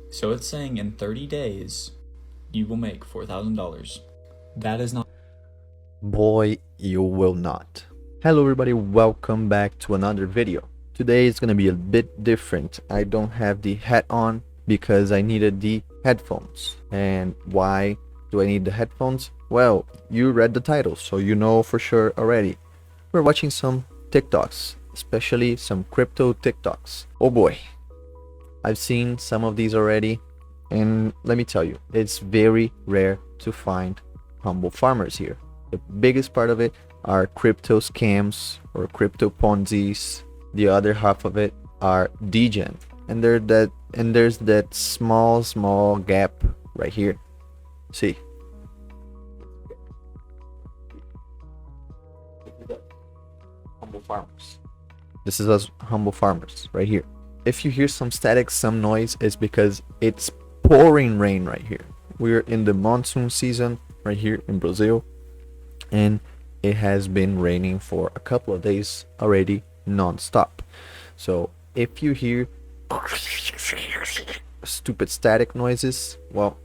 So it's saying in 30 days, you will make $4,000. That is not. Boy, you will not. Hello everybody, welcome back to another video. Today is gonna be a bit different. I don't have the hat on because I needed the headphones. And why do I need the headphones? Well, you read the title, so you know for sure already. We're watching some TikToks, especially some crypto TikToks. Oh boy, I've seen some of these already, and let me tell you, it's very rare to find humble farmers here. The biggest part of it are crypto scams or crypto Ponzi's. The other half of it are degen, and there's that small gap right here. See, humble farmers. This is us humble farmers right here. If you hear some static, some noise, it's because it's pouring rain right here. We're in the monsoon season right here in Brazil, and it has been raining for a couple of days already non-stop. So if you hear stupid static noises, well,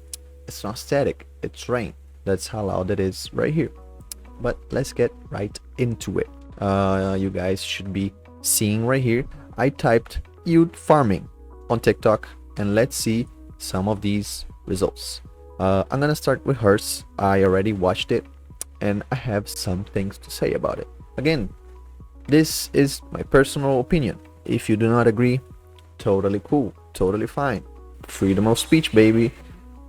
it's not static, it's rain. That's how loud it is right here. But let's get right into it. You guys should be seeing right here, I typed yield farming on TikTok, and let's see some of these results. I'm gonna start with hers. I already watched it and I have some things to say about it. Again, this is my personal opinion. If you do not agree, totally cool, totally fine. Freedom of speech, baby.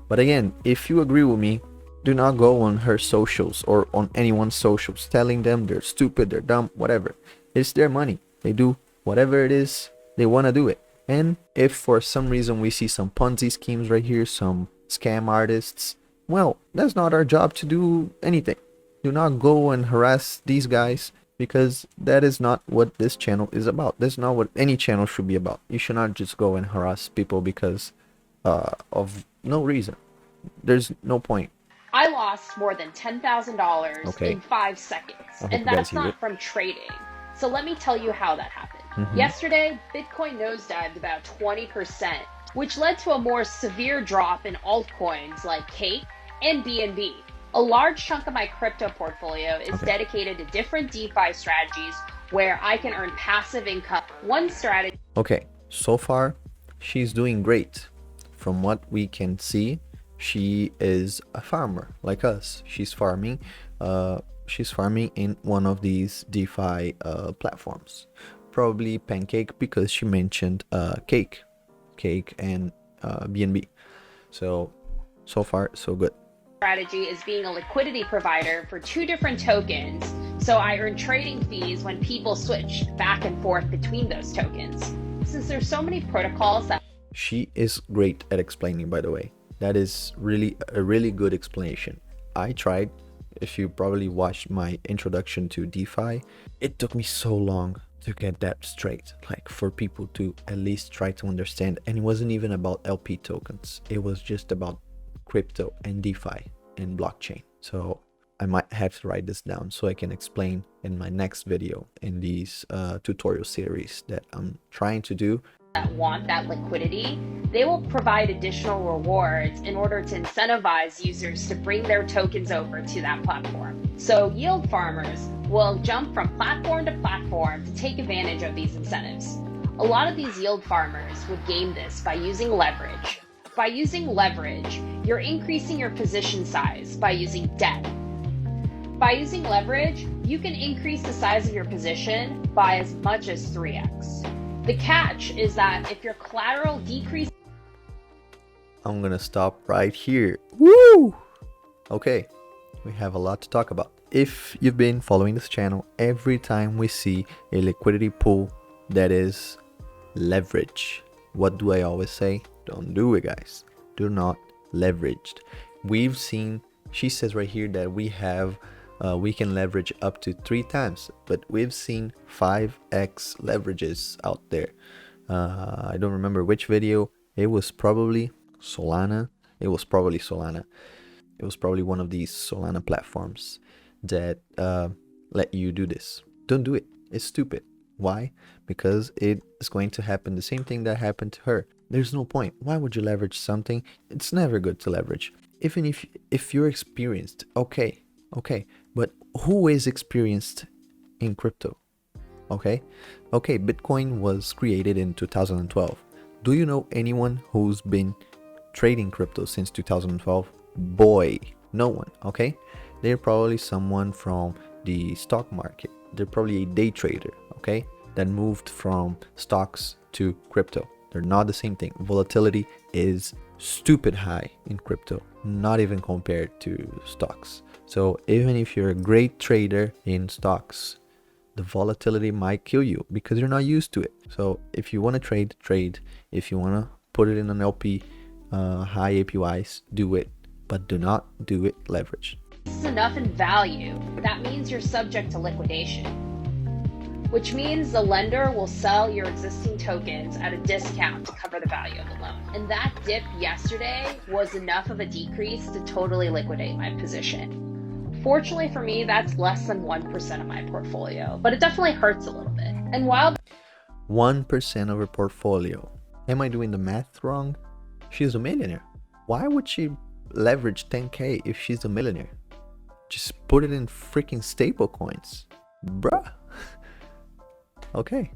But again, if you agree with me, do not go on her socials or on anyone's socials telling them they're stupid, they're dumb, whatever. It's their money. They do whatever it is they want to do it. And if for some reason we see some Ponzi schemes right here, some scam artists, well, that's not our job to do anything. Do not go and harass these guys, because that is not what this channel is about. That's not what any channel should be about. You should not just go and harass people because of no reason. There's no point. I lost more than $10,000 Okay. in 5 seconds, I hope and you guys that's hear not it. from trading. So let me tell you how that happened. Yesterday, Bitcoin nosedived about 20%, which led to a more severe drop in altcoins like Cake and BNB. A large chunk of my crypto portfolio is dedicated to different DeFi strategies where I can earn passive income. One strategy. Okay, so far she's doing great. From what we can see, she is a farmer like us. She's farming in one of these DeFi platforms, probably Pancake, because she mentioned Cake and BNB. So far so good. Strategy is being a liquidity provider for 2 different tokens, so I earn trading fees when people switch back and forth between those tokens. Since there's so many protocols that She is great at explaining, by the way. That is really a really good explanation. I tried. If you probably watched my introduction to DeFi, it took me so long to get that straight, like for people to at least try to understand. And it wasn't even about LP tokens, it was just about crypto and DeFi and blockchain. So I might have to write this down so I can explain in my next video in these tutorial series that I'm trying to do. want that liquidity, they will provide additional rewards in order to incentivize users to bring their tokens over to that platform. So yield farmers will jump from platform to platform to take advantage of these incentives. A lot of these yield farmers would game this by using leverage. By using leverage, you're increasing your position size by using debt. By using leverage, you can increase the size of your position by as much as 3x. The catch is that if your collateral decreases... I'm gonna stop right here. Woo! Okay, we have a lot to talk about. If you've been following this channel, every time we see a liquidity pool that is leverage, what do I always say? Don't do it, guys. Do not leverage. We've seen, she says right here that we can leverage up to 3 times, but we've seen 5x leverages out there. I don't remember which video. It was probably Solana. It was probably one of these Solana platforms that let you do this. Don't do it. It's stupid. Why? Because it is going to happen the same thing that happened to her. There's no point. Why would you leverage something? It's never good to leverage. Even if you're experienced, okay, but who is experienced in crypto? Okay, Bitcoin was created in 2012. Do you know anyone who's been trading crypto since 2012? Boy, no one. Okay, they're probably someone from the stock market. They're probably a day trader, okay, that moved from stocks to crypto. They're not the same thing. Volatility is stupid high in crypto, not even compared to stocks. So even if you're a great trader in stocks, the volatility might kill you because you're not used to it. So if you want to trade. If you want to put it in an LP, high APYs, do it, but do not do it leveraged. This is enough in value. That means you're subject to liquidation, which means the lender will sell your existing tokens at a discount to cover the value of the loan. And that dip yesterday was enough of a decrease to totally liquidate my position. Fortunately for me, that's less than 1% of my portfolio, but it definitely hurts a little bit. And while 1% of her portfolio. Am I doing the math wrong? She's a millionaire. Why would she leverage 10K if she's a millionaire? Just put it in freaking stable coins. Bruh. Okay.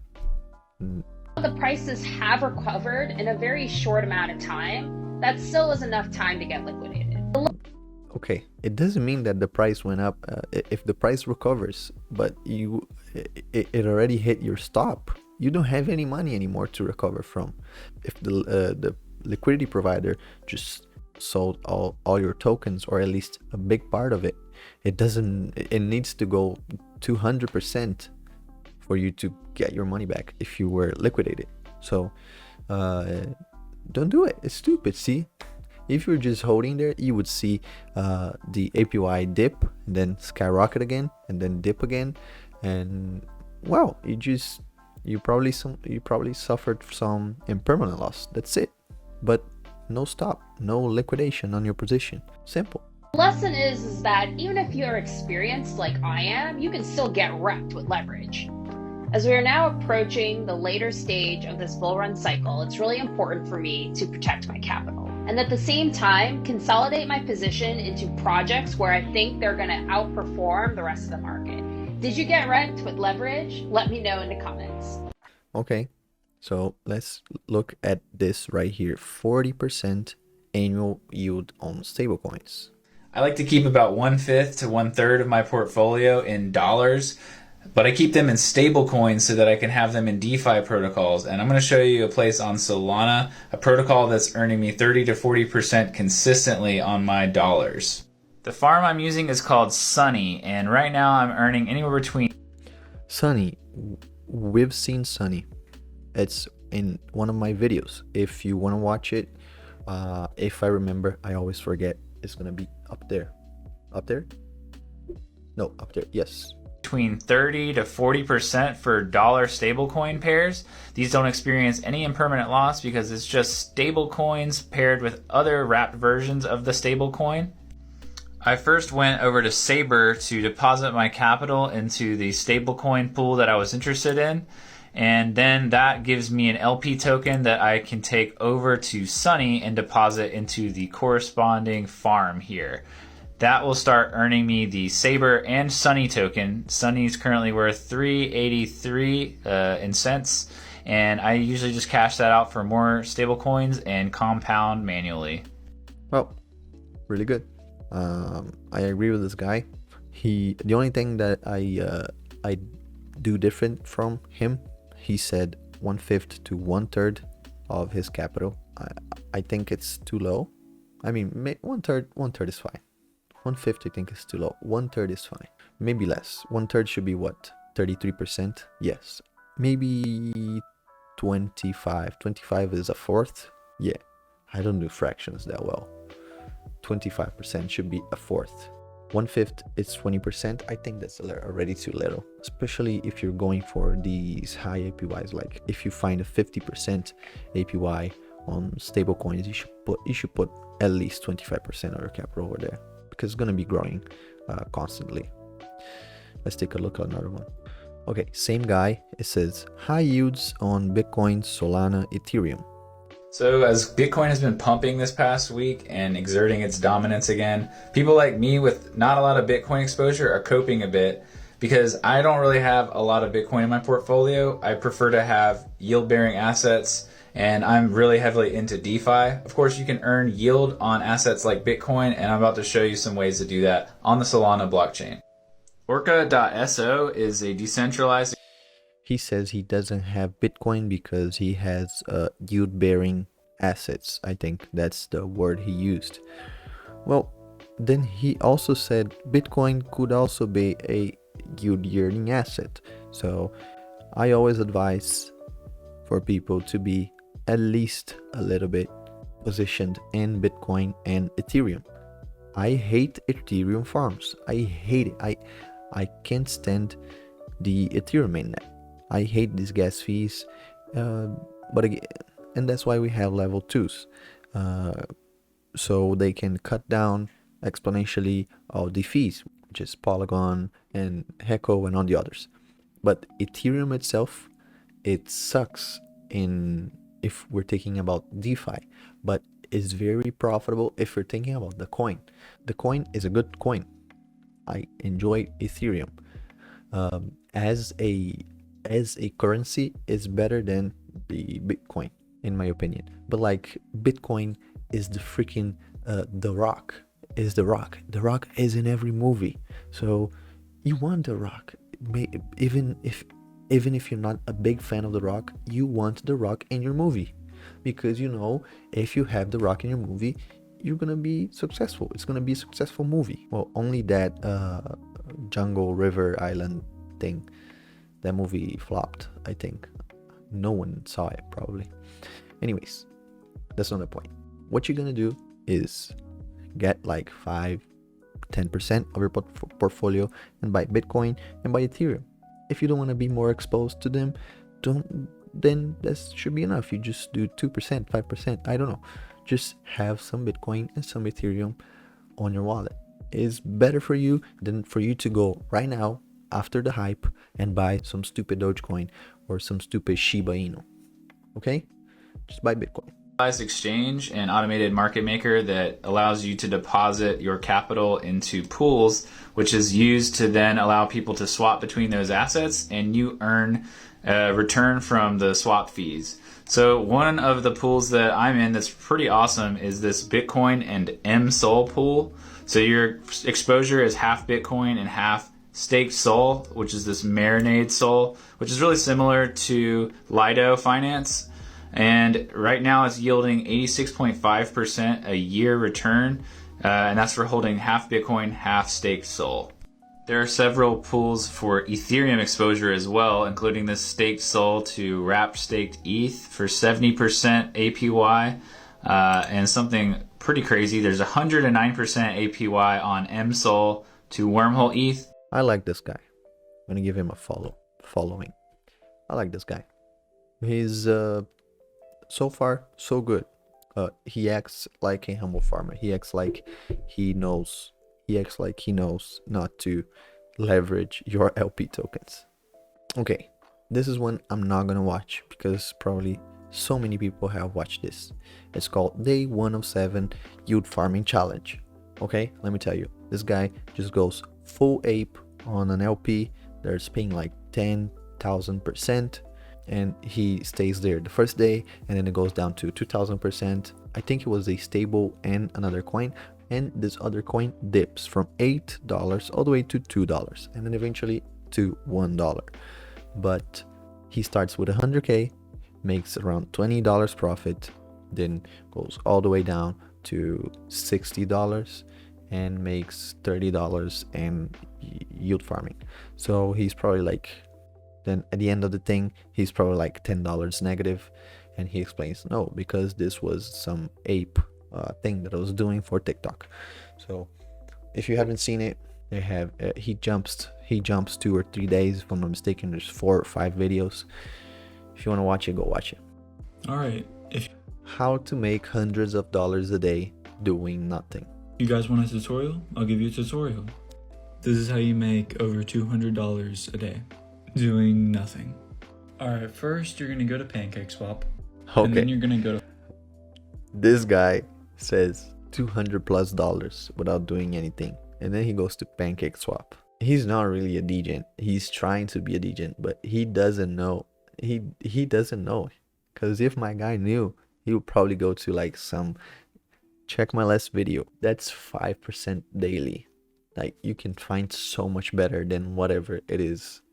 the prices have recovered in a very short amount of time, that still is enough time to get liquidated. Okay, it doesn't mean that the price went up. If the price recovers, but it already hit your stop, you don't have any money anymore to recover from. If the liquidity provider just sold all your tokens, or at least a big part of it, it needs to go 200% for you to get your money back if you were liquidated. So don't do it. It's stupid. See, if you're just holding there, you would see the APY dip, and then skyrocket again, and then dip again, and wow, you probably suffered some impermanent loss. That's it. But no stop, no liquidation on your position. Simple. The lesson is that even if you're experienced like I am, you can still get wrecked with leverage. As we are now approaching the later stage of this bull run cycle, it's really important for me to protect my capital, and at the same time consolidate my position into projects where I think they're going to outperform the rest of the market. Did you get wrecked with leverage? Let me know in the comments. Okay, so let's look at this right here. 40% annual yield on stablecoins. I like to keep about 1/5 to 1/3 of my portfolio in dollars, but I keep them in stable coins so that I can have them in DeFi protocols. And I'm going to show you a place on Solana, a protocol that's earning me 30 to 40% consistently on my dollars. The farm I'm using is called Sunny, and right now I'm earning anywhere between... Sunny, we've seen Sunny. It's in one of my videos. If you want to watch it, if I remember, I always forget. It's going to be up there. Up there? No, up there. Yes. Between 30 to 40% for dollar stablecoin pairs. These don't experience any impermanent loss because it's just stablecoins paired with other wrapped versions of the stablecoin. I first went over to Saber to deposit my capital into the stablecoin pool that I was interested in, and then that gives me an LP token that I can take over to Sunny and deposit into the corresponding farm here. That will start earning me the Saber and Sunny token. Sunny's currently worth 383 in cents, and I usually just cash that out for more stable coins and compound manually. Well, really good. I agree with this guy. The only thing that I do different from him, he said 1/5 to 1/3 of his capital. I think it's too low. I mean, 1/3 is fine. 1/5 I think is too low. 1/3 is fine. Maybe less. 1/3 should be what? 33%? Yes. Maybe 25. 25 is a fourth? Yeah. I don't do fractions that well. 25% should be a fourth. 1/5 is 20%. I think that's already too little, especially if you're going for these high APYs. Like if you find a 50% APY on stable coins, you should put at least 25% of your capital over there, because it's going to be growing constantly. Let's take a look at another one. Okay, same guy. It says high yields on Bitcoin, Solana, Ethereum. So as Bitcoin has been pumping this past week and exerting its dominance again, people like me with not a lot of Bitcoin exposure are coping a bit because I don't really have a lot of Bitcoin in my portfolio. I prefer to have yield-bearing assets, and I'm really heavily into DeFi. Of course, you can earn yield on assets like Bitcoin, and I'm about to show you some ways to do that on the Solana blockchain. Orca.so is a decentralized... He says he doesn't have Bitcoin because he has yield-bearing assets. I think that's the word he used. Well, then he also said Bitcoin could also be a yield-bearing asset. So I always advise for people to be at least a little bit positioned in Bitcoin and Ethereum. I hate Ethereum farms. I hate it. I can't stand the Ethereum mainnet. I hate these gas fees, but again, and that's why we have level 2s, so they can cut down exponentially all the fees, which is Polygon and Heco and all the others. But Ethereum itself, it sucks if we're thinking about DeFi, but is very profitable if we're thinking about the coin. The coin is a good coin. I enjoy Ethereum. As a currency is better than the Bitcoin in my opinion. But like Bitcoin is the freaking The Rock is The Rock. The Rock is in every movie. So you want The Rock. Even if you're not a big fan of The Rock, you want The Rock in your movie. Because you know, if you have The Rock in your movie, you're gonna be successful. It's gonna be a successful movie. Well, only that Jungle River Island thing, that movie flopped, I think. No one saw it probably. Anyways, that's not the point. What you're gonna do is get like 5-10% of your portfolio and buy Bitcoin and buy Ethereum. If you don't want to be more exposed to them, then that should be enough. You just do 2%, 5%, I don't know. Just have some Bitcoin and some Ethereum on your wallet. It's better for you than for you to go right now after the hype and buy some stupid Dogecoin or some stupid Shiba Inu. Okay? Just buy Bitcoin. Exchange and automated market maker that allows you to deposit your capital into pools, which is used to then allow people to swap between those assets, and you earn a return from the swap fees. So one of the pools that I'm in that's pretty awesome is this Bitcoin and MSOL pool. So your exposure is half Bitcoin and half staked SOL, which is this marinade SOL, which is really similar to Lido Finance. And right now it's yielding 86.5% a year return, and that's for holding half Bitcoin, half staked SOL. There are several pools for Ethereum exposure as well, including this staked SOL to wrapped staked ETH for 70% APY, and something pretty crazy. There's 109% APY on MSOL to wormhole ETH. I like this guy. I'm gonna give him a following. I like this guy. He's so far so good. He acts like a humble farmer. He acts like he knows not to leverage your LP tokens. Okay, this is one I'm not gonna watch because probably so many people have watched this. It's called Day 107 Yield Farming Challenge. Okay, let me tell you, this guy just goes full ape on an LP that's paying like 10,000%, and he stays there the first day, and then it goes down to 2,000%. I think it was a stable and another coin, and this other coin dips from $8 all the way to $2, and then eventually to $1. But he starts with 100k, makes around $20 profit, then goes all the way down to $60 and makes $30 in yield farming. So he's probably like, then at the end of the thing, he's probably like $10 negative. And he explains, no, because this was some ape thing that I was doing for TikTok. So if you haven't seen it, they have he jumps 2 or 3 days, if I'm not mistaken. There's 4 or 5 videos. If you want to watch it, go watch it. All right, How to make hundreds of dollars a day doing nothing. you guys want a tutorial? I'll give you a tutorial. This is how you make over $200 a day doing nothing. All right, first you're gonna go to PancakeSwap. And then Okay, you're gonna go to This guy says $200+ without doing anything, and then he goes to PancakeSwap. He's not really a degen. He's trying to be a degen, but he doesn't know. He doesn't know, because if my guy knew, he would probably go to like some, check my last video. That's 5% daily. Like, you can find so much better than whatever it is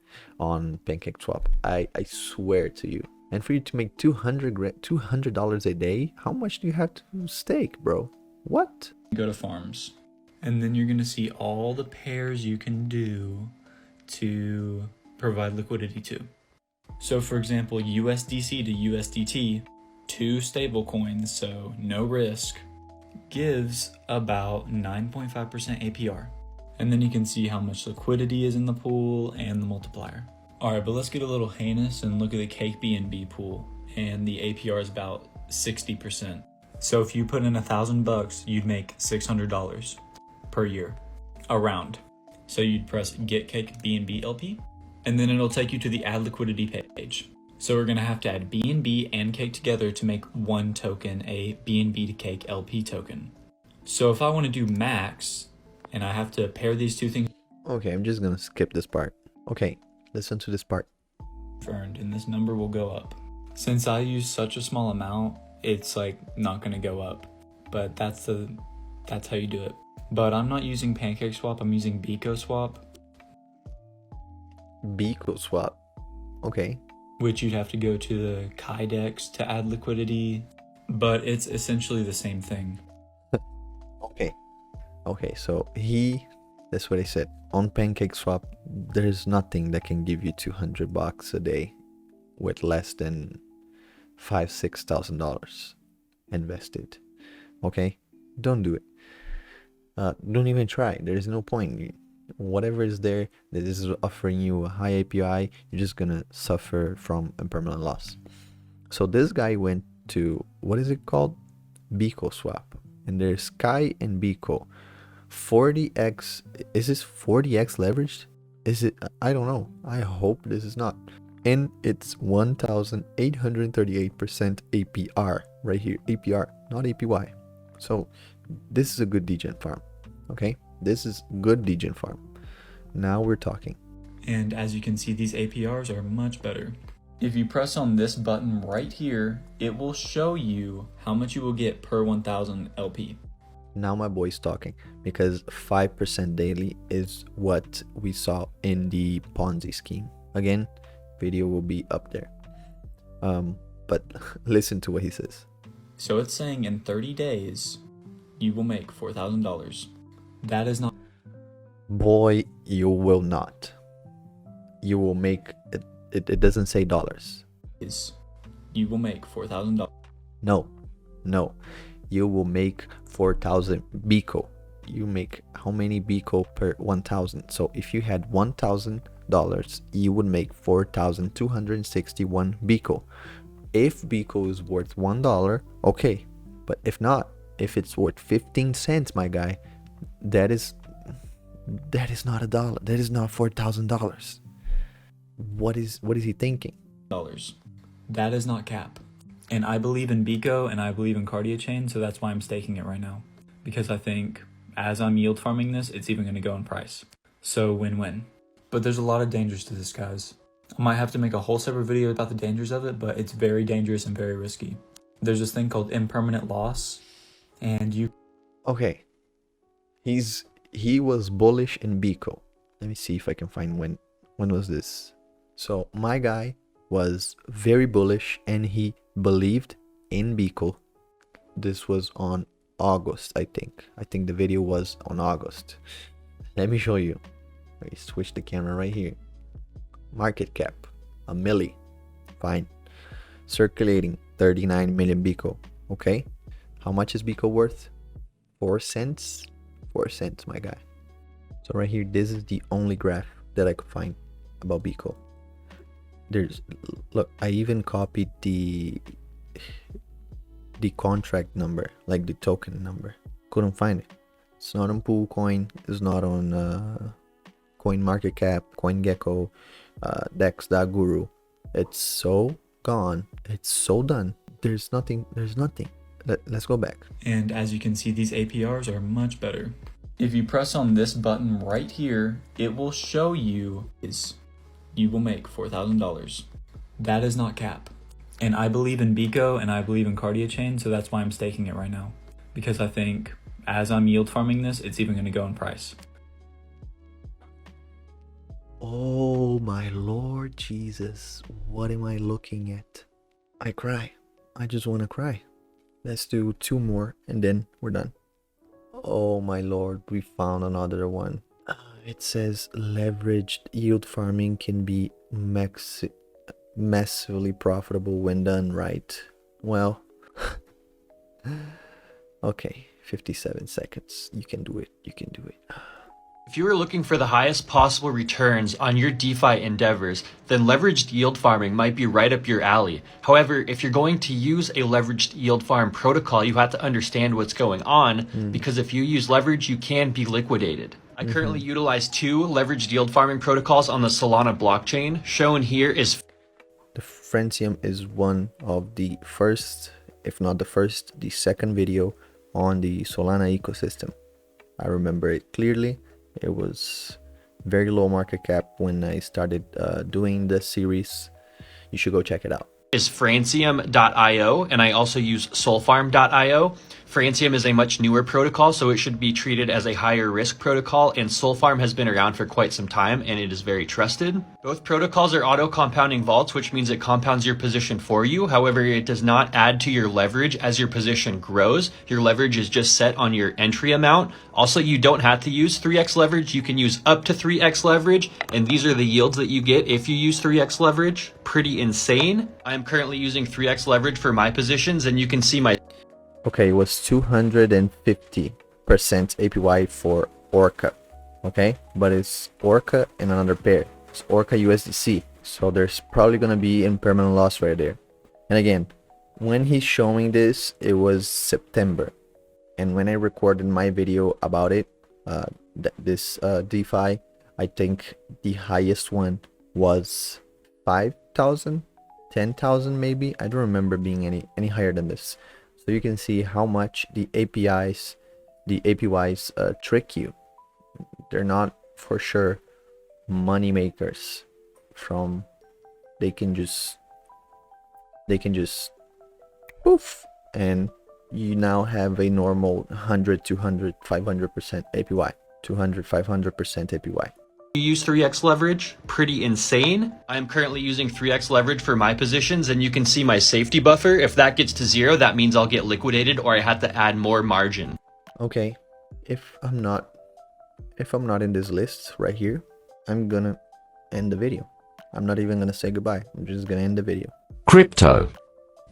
on PancakeSwap. I swear to you. And for you to make $200 a day, how much do you have to stake, bro? What? Go to farms. And then you're going to see all the pairs you can do to provide liquidity to. So for example, USDC to USDT, 2 stable coins, so no risk, gives about 9.5% APR. And then you can see how much liquidity is in the pool and the multiplier. Alright, but let's get a little heinous and look at the Cake BNB pool. And the APR is about 60%. So if you put in $1,000, you'd make $600 per year, around. So you'd press Get Cake BNB LP, and then it'll take you to the Add Liquidity page. So we're gonna have to add BNB and Cake together to make one token, a BNB to Cake LP token. So if I want to do max, and I have to pair these two things Okay, I'm just gonna skip this part. Okay, listen to this part. earned, and this number will go up. Since I use such a small amount, it's like not gonna go up, but that's how you do it. But I'm not using PancakeSwap, I'm using BecoSwap, BecoSwap. Okay. which you'd have to go to the Kydex to add liquidity, but it's essentially the same thing. Okay, so that's what he said. On PancakeSwap, there's nothing that can give you $200 a day with less than $5,000-$6,000 invested. Okay, don't do it. Don't even try. There's no point. Whatever is there that is offering you a high API, you're just gonna suffer from impermanent loss. So this guy went to, what is it called? BecoSwap, and there's Sky and Beco. 40x, is this 40x leveraged? Is it? I don't know. I hope this is not. And it's 1838% APR right here. APR, not APY. So this is a good degen farm. Okay, this is good degen farm. Now we're talking. And as you can see, these APRs are much better. If you press on this button right here, it will show you how much you will get per 1,000 LP. Now my boy's talking, because 5% daily is what we saw in the Ponzi scheme. Again, video will be up there. But listen to what he says. So it's saying in 30 days, you will make $4,000. That is not. Boy, you will not. You will make it. It doesn't say dollars. You will make $4,000. No. You will make 4,000 Beco. You make how many Beco per 1,000? So if you had $1,000, you would make 4,261 Beco. If Beco is worth $1, okay. But if not, if it's worth 15 cents, my guy, that is not a dollar. That is not $4,000. What is he thinking? That is not cap. And I believe in Beco and I believe in Cardia Chain, so that's why I'm staking it right now. Because I think as I'm yield farming this, it's even going to go in price. So win-win. But there's a lot of dangers to this, guys. I might have to make a whole separate video about the dangers of it, but it's very dangerous and very risky. There's this thing called impermanent loss, and you... Okay. He was bullish in Beco. Let me see if I can find when was this. So my guy was very bullish and he believed in Beco. This was on August, I think. I think the video was on August. Let me show you. Let me switch the camera right here. Market cap, a milli. Fine. Circulating 39 million Beco. Okay. How much is Beco worth? 4 cents? 4 cents, my guy. So right here, this is the only graph that I could find about Beco. Look, I even copied the contract number, like the token number. Couldn't find it. It's not on PoolCoin. It's not on CoinMarketCap, CoinGecko, Dex.Guru. It's so gone. It's so done. There's nothing. let's go back. And as you can see, these APRs are much better. If you press on this button right here, it will show you you will make $4,000. That is not cap. And I believe in Bico and I believe in Cardia Chain, so that's why I'm staking it right now. Because I think as I'm yield farming this, it's even going to go in price. Oh my Lord Jesus, what am I looking at? I cry. I just want to cry. Let's do 2 more and then we're done. Oh my Lord, we found another one. It says leveraged yield farming can be massively profitable when done right. Well, okay, 57 seconds. You can do it. You can do it. If you are looking for the highest possible returns on your DeFi endeavors, then leveraged yield farming might be right up your alley. However, if you're going to use a leveraged yield farm protocol, you have to understand what's going on, because if you use leverage, you can be liquidated. I currently utilize 2 leveraged yield farming protocols on the Solana blockchain. Shown here is The Francium is one of the first, if not the first, the second video on the Solana ecosystem. I remember it clearly. It was very low market cap when I started doing the series. You should go check it out. is francium.io, and I also use solfarm.io. Francium is a much newer protocol, so it should be treated as a higher risk protocol, and Solfarm has been around for quite some time, and it is very trusted. Both protocols are auto-compounding vaults, which means it compounds your position for you. However, it does not add to your leverage as your position grows. Your leverage is just set on your entry amount. Also, you don't have to use 3x leverage. You can use up to 3x leverage, and these are the yields that you get if you use 3x leverage. Pretty insane. I am currently using 3x leverage for my positions, and you can see my... Okay, it was 250% APY for Orca. Okay, but it's Orca and another pair. It's Orca USDC. So there's probably gonna be impermanent loss right there. And again, when he's showing this, it was September. And when I recorded my video about it, this DeFi, I think the highest one was 5,000, 10,000 maybe. I don't remember being any higher than this. So you can see how much the APYs trick you. They're not for sure money makers. They can just poof, and you now have a normal 100, 200, 500% APY, 200, 500% APY. You use 3x leverage. Pretty insane. I'm currently using 3x leverage for my positions, and you can see my safety buffer. If that gets to 0, that means I'll get liquidated or I have to add more margin. Okay, if I'm not in this list right here, I'm gonna end the video. I'm not even gonna say goodbye. I'm just gonna end the video. Crypto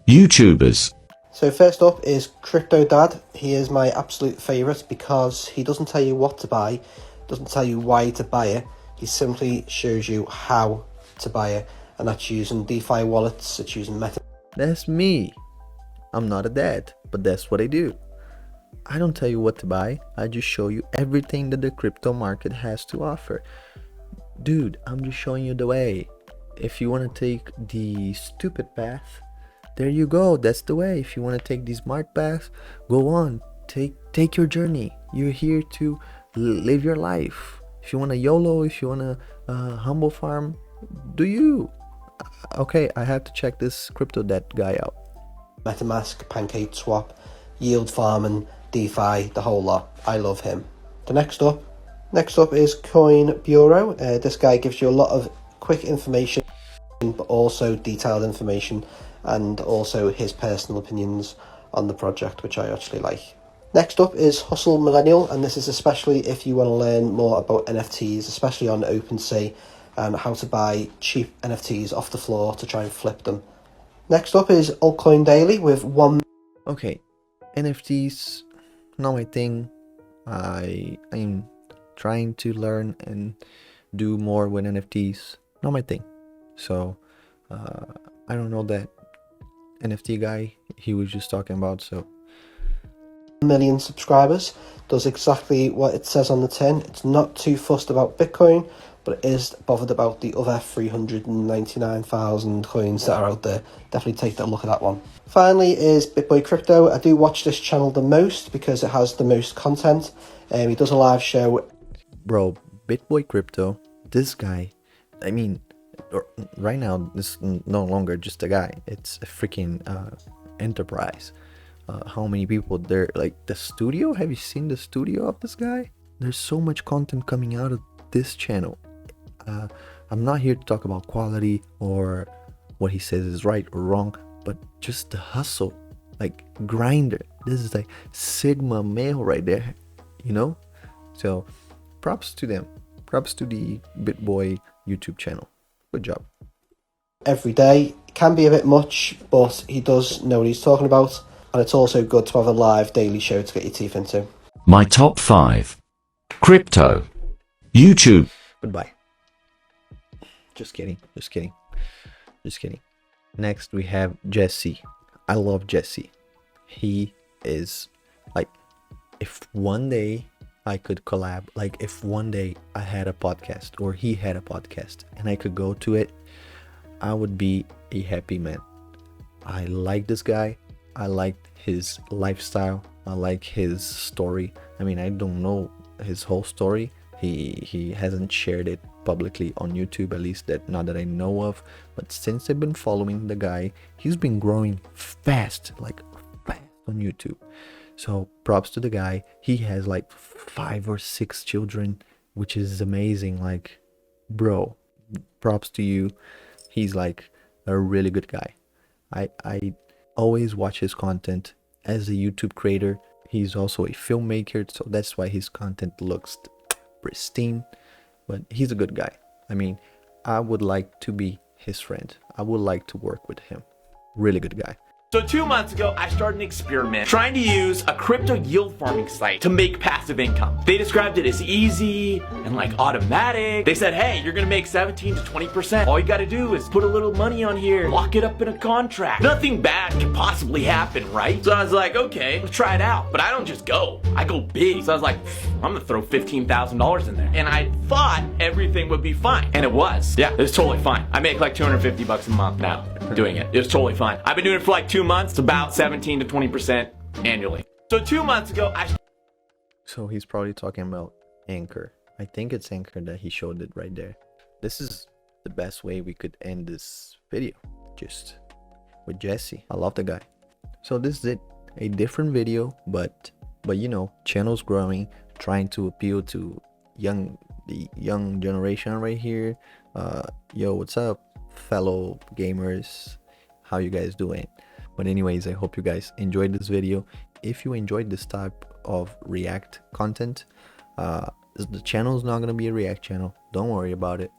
YouTubers. So first up is Crypto Dad. He is my absolute favourite because he doesn't tell you what to buy, doesn't tell you why to buy it. He simply shows you how to buy it, and that's using DeFi wallets. It's using Meta. That's me. I'm not a dad, but that's what I do. I don't tell you what to buy. I just show you everything that the crypto market has to offer. Dude, I'm just showing you the way. If you want to take the stupid path, there you go. That's the way. If you want to take the smart path, go on. Take your journey. You're here to live your life. If you want to YOLO, if you want to humble farm, do you. Okay, I have to check this Crypto Dad guy out. MetaMask, Pancake Swap, yield farming, DeFi, the whole lot. I love him. The next up is Coin Bureau. This guy gives you a lot of quick information, but also detailed information, and also his personal opinions on the project, which I actually like. Next up is Hustle Millennial, and this is especially if you want to learn more about NFTs, especially on OpenSea, and how to buy cheap NFTs off the floor to try and flip them. Next up is Altcoin Daily with one. Okay, NFTs, not my thing. I'm trying to learn and do more with NFTs, not my thing. So I don't know that NFT guy he was just talking about. So 1 million subscribers, does exactly what it says on the tin. It's not too fussed about Bitcoin, but it is bothered about the other 399,000 coins that are out there. Definitely take a look at that one. Finally is BitBoy Crypto. I do watch this channel the most because it has the most content. He does a live show. Bro, BitBoy Crypto, this guy, I mean, right now, this is no longer just a guy. It's a freaking enterprise. How many people there? Like the studio? Have you seen the studio of this guy? There's so much content coming out of this channel. I'm not here to talk about quality or what he says is right or wrong, but just the hustle, like grinder. This is like Sigma male right there, you know? So props to them. Props to the BitBoy YouTube channel. Good job. Every day. It can be a bit much, but he does know what he's talking about. And it's also good to have a live daily show to get your teeth into. My top 5. Crypto. YouTube. Goodbye. Just kidding. Just kidding. Just kidding. Next we have Jesse. I love Jesse. He is like, if one day I could collab, like if one day I had a podcast or he had a podcast and I could go to it, I would be a happy man. I like this guy. I like his lifestyle. I like his story. I mean, I don't know his whole story. He hasn't shared it publicly on YouTube, at least that not that I know of. But since I've been following the guy, he's been growing fast, like fast on YouTube. So props to the guy. He has like 5 or 6 children, which is amazing. Like, bro, props to you. He's like a really good guy. I always watch his content. As a YouTube creator, he's also a filmmaker, so that's why his content looks pristine. But he's a good guy. I mean, I would like to be his friend. I would like to work with him. Really good guy. So 2 months ago, I started an experiment trying to use a crypto yield farming site to make passive income. They described it as easy and like automatic. They said, hey, you're gonna make 17 to 20%. All you gotta do is put a little money on here, lock it up in a contract. Nothing bad can possibly happen, right? So I was like, okay, let's try it out. But I don't just go, I go big. So I was like, I'm gonna throw $15,000 in there. And I thought everything would be fine. And it was. Yeah, it was totally fine. I make like 250 bucks a month now doing it. It was totally fine. I've been doing it for like 2 months, about 17 to 20% annually. So 2 months ago, So he's probably talking about Anchor. I think it's Anchor that he showed it right there. This is the best way we could end this video, just with Jesse. I love the guy. So this is it, a different video, but you know, channel's growing, trying to appeal to the young generation right here. Yo, what's up, fellow gamers? How you guys doing? But anyways, I hope you guys enjoyed this video. If you enjoyed this type of React content, the channel is not gonna be a React channel, don't worry about it.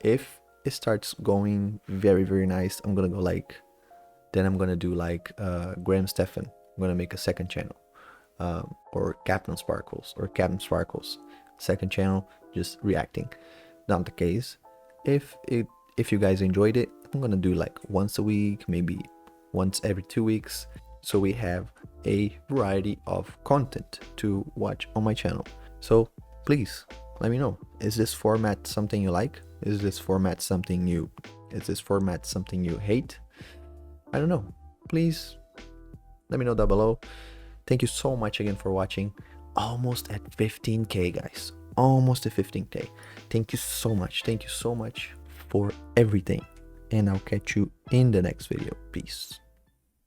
If it starts going very nice, I'm gonna go like, then I'm gonna do like Graham Stephan. I'm gonna make a second channel, or Captain Sparkles second channel, just reacting. Not the case. If you guys enjoyed it, I'm gonna do like once a week, maybe once every 2 weeks, so we have a variety of content to watch on my channel. So please let me know, is this format something you like? Is this format something you hate? I don't know. Please let me know down below. Thank you so much again for watching. Almost at 15k, guys, almost at 15k. Thank you so much for everything, and I'll catch you in the next video. Peace.